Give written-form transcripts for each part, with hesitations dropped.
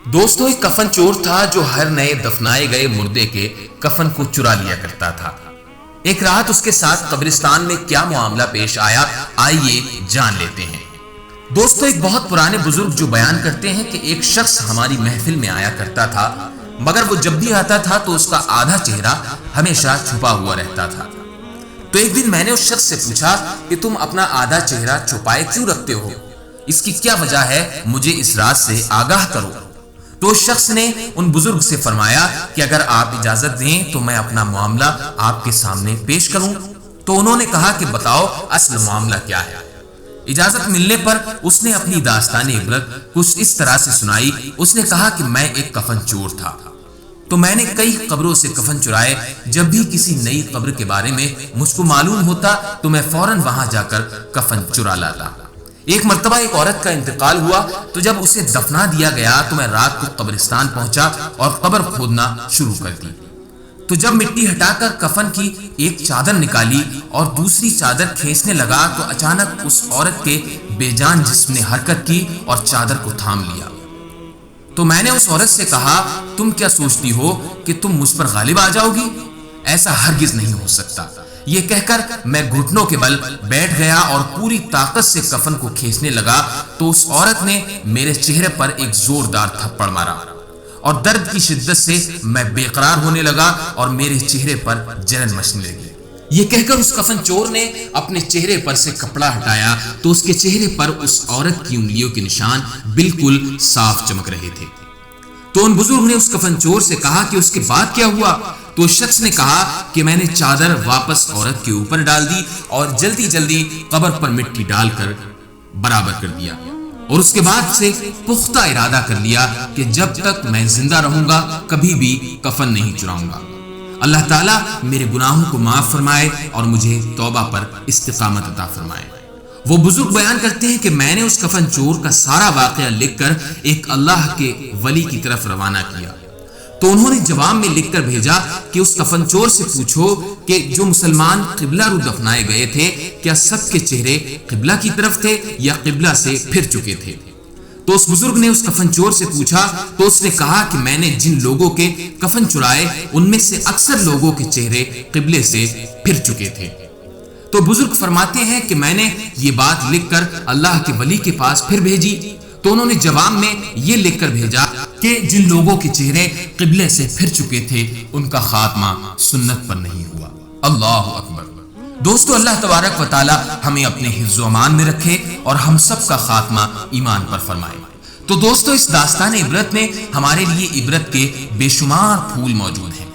دوستوں ایک کفن چور تھا جو ہر نئے دفنائے گئے مردے کے کفن کو چرا لیا کرتا تھا۔ ایک رات اس کے ساتھ قبرستان میں کیا معاملہ پیش آیا، آئیے جان لیتے ہیں۔ دوستوں ایک بہت پرانے بزرگ جو بیان کرتے ہیں کہ ایک شخص ہماری محفل میں آیا کرتا تھا، مگر وہ جب بھی آتا تھا تو اس کا آدھا چہرہ ہمیشہ چھپا ہوا رہتا تھا۔ تو ایک دن میں نے اس شخص سے پوچھا کہ تم اپنا آدھا چہرہ چھپائے کیوں رکھتے ہو؟ اس کی کیا وجہ ہے؟ مجھے اس راز سے آگاہ کرو۔ تو اس شخص نے ان بزرگ سے فرمایا کہ اگر آپ اجازت دیں تو میں اپنا معاملہ آپ کے سامنے پیش کروں۔ تو انہوں نے کہا کہ بتاؤ اصل معاملہ کیا ہے۔ اجازت ملنے پر اس نے اپنی داستان عبرت کچھ اس طرح سے سنائی۔ اس نے کہا کہ میں ایک کفن چور تھا، تو میں نے کئی قبروں سے کفن چرائے۔ جب بھی کسی نئی قبر کے بارے میں مجھ کو معلوم ہوتا تو میں فوراً وہاں جا کر کفن چرا لاتا۔ ایک مرتبہ ایک عورت کا انتقال ہوا، تو جب اسے دفنا دیا گیا تو میں رات کو قبرستان پہنچا اور قبر کھودنا شروع کر دی۔ تو جب مٹی ہٹا کر کفن کی ایک چادر نکالی اور دوسری چادر کھینچنے لگا تو اچانک اس عورت کے بے جان جسم نے حرکت کی اور چادر کو تھام لیا۔ تو میں نے اس عورت سے کہا تم کیا سوچتی ہو کہ تم مجھ پر غالب آ جاؤ گی؟ ایسا ہرگز نہیں ہو سکتا۔ یہ کہہ کر میں گھٹنوں کے بل بیٹھ گیا اور پوری طاقت سے کفن کو کھینچنے لگا تو اس عورت نے میرے چہرے پر ایک زوردار تھپڑ مارا اور درد کی شدت سے میں بے قرار ہونے لگا اور میرے چہرے پر جلن مچنے لگی۔ یہ کہہ کر اس کفن چور نے اپنے چہرے پر سے کپڑا ہٹایا تو اس کے چہرے پر اس عورت کی انگلیوں کے نشان بالکل صاف چمک رہے تھے۔ تو ان بزرگ نے اس کفن چور سے کہا کہ اس کے بعد کیا ہوا؟ تو اس شخص نے کہا کہ میں نے چادر واپس عورت کے اوپر ڈال دی اور جلدی جلدی قبر پر مٹی ڈال کر برابر کر دیا، اور اس کے بعد سے پختہ ارادہ کر لیا کہ جب تک میں زندہ رہوں گا کبھی بھی کفن نہیں چراؤں گا۔ اللہ تعالیٰ میرے گناہوں کو معاف فرمائے اور مجھے توبہ پر استقامت عطا فرمائے۔ وہ بزرگ بیان کرتے ہیں کہ میں نے اس کفن چور کا سارا واقعہ لکھ کر ایک اللہ کے ولی کی طرف روانہ کیا، تو انہوں نے جواب میں لکھ کر بھیجا کہ اس کفن چور سے پوچھو کہ جو مسلمان قبلہ رو دفنائے گئے تھے کیا سب کے چہرے قبلہ کی طرف تھے یا قبلہ سے پھر چکے تھے؟ تو اس بزرگ نے اس کفن چور سے پوچھا تو اس نے کہا کہ میں نے جن لوگوں کے کفن چرائے ان میں سے اکثر لوگوں کے چہرے قبلے سے پھر چکے تھے۔ تو بزرگ فرماتے ہیں کہ میں نے یہ بات لکھ کر اللہ کے ولی کے پاس پھر بھیجی، تو انہوں نے جواب میں یہ لکھ کر بھیجا کہ جن لوگوں کے چہرے قبلے سے پھر چکے تھے ان کا خاتمہ سنت پر نہیں ہوا۔ اللہ اکبر۔ دوستو اللہ تبارک و تعالی ہمیں اپنے حفظ و امان میں رکھے اور ہم سب کا خاتمہ ایمان پر فرمائے۔ تو دوستو اس داستان عبرت میں ہمارے لیے عبرت کے بے شمار پھول موجود ہیں۔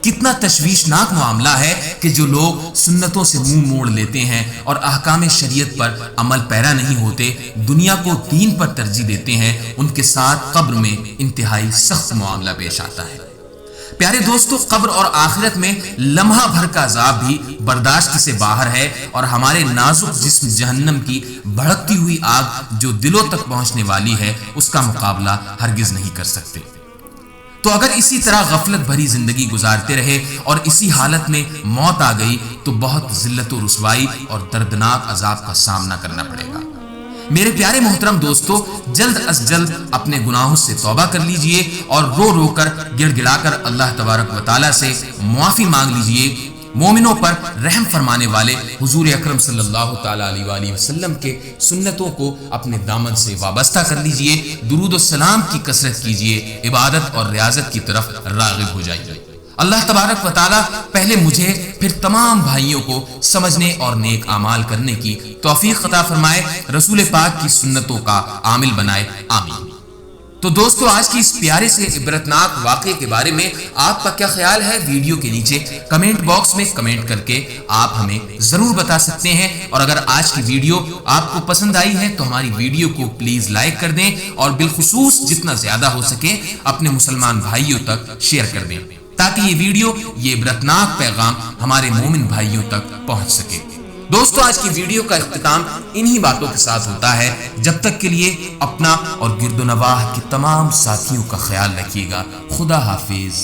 کتنا تشویشناک معاملہ ہے کہ جو لوگ سنتوں سے منہ موڑ لیتے ہیں اور احکام شریعت پر عمل پیرا نہیں ہوتے، دنیا کو دین پر ترجیح دیتے ہیں، ان کے ساتھ قبر میں انتہائی سخت معاملہ پیش آتا ہے۔ پیارے دوستو قبر اور آخرت میں لمحہ بھر کا عذاب بھی برداشت سے باہر ہے، اور ہمارے نازک جسم جہنم کی بھڑکتی ہوئی آگ جو دلوں تک پہنچنے والی ہے اس کا مقابلہ ہرگز نہیں کر سکتے۔ تو اگر اسی طرح غفلت بھری زندگی گزارتے رہے اور اسی حالت میں موت آ گئی تو بہت ذلت و رسوائی اور دردناک عذاب کا سامنا کرنا پڑے گا۔ میرے پیارے محترم دوستو، جلد از جلد اپنے گناہوں سے توبہ کر لیجئے اور رو رو کر گڑ گڑا کر اللہ تبارک و تعالیٰ سے معافی مانگ لیجئے۔ مومنوں پر رحم فرمانے والے حضور اکرم صلی اللہ تعالیٰ علیہ وآلہ وسلم کے سنتوں کو اپنے دامن سے وابستہ کر لیجئے، درود و سلام کی کثرت کیجئے، عبادت اور ریاضت کی طرف راغب ہو جائیے۔ اللہ تبارک و تعالیٰ پہلے مجھے پھر تمام بھائیوں کو سمجھنے اور نیک اعمال کرنے کی توفیق عطا فرمائے، رسول پاک کی سنتوں کا عامل بنائے، آمین۔ تو دوستو آج کی اس پیارے سے عبرتناک واقعے کے بارے میں آپ کا کیا خیال ہے؟ ویڈیو کے نیچے کمنٹ باکس میں کمنٹ کر کے آپ ہمیں ضرور بتا سکتے ہیں، اور اگر آج کی ویڈیو آپ کو پسند آئی ہے تو ہماری ویڈیو کو پلیز لائک کر دیں اور بالخصوص جتنا زیادہ ہو سکے اپنے مسلمان بھائیوں تک شیئر کر دیں تاکہ یہ ویڈیو، یہ عبرتناک پیغام ہمارے مومن بھائیوں تک پہنچ سکے۔ دوستو آج کی ویڈیو کا اختتام انہی باتوں کے ساتھ ہوتا ہے۔ جب تک کے لیے اپنا اور گرد و نواح کے تمام ساتھیوں کا خیال رکھیے گا۔ خدا حافظ۔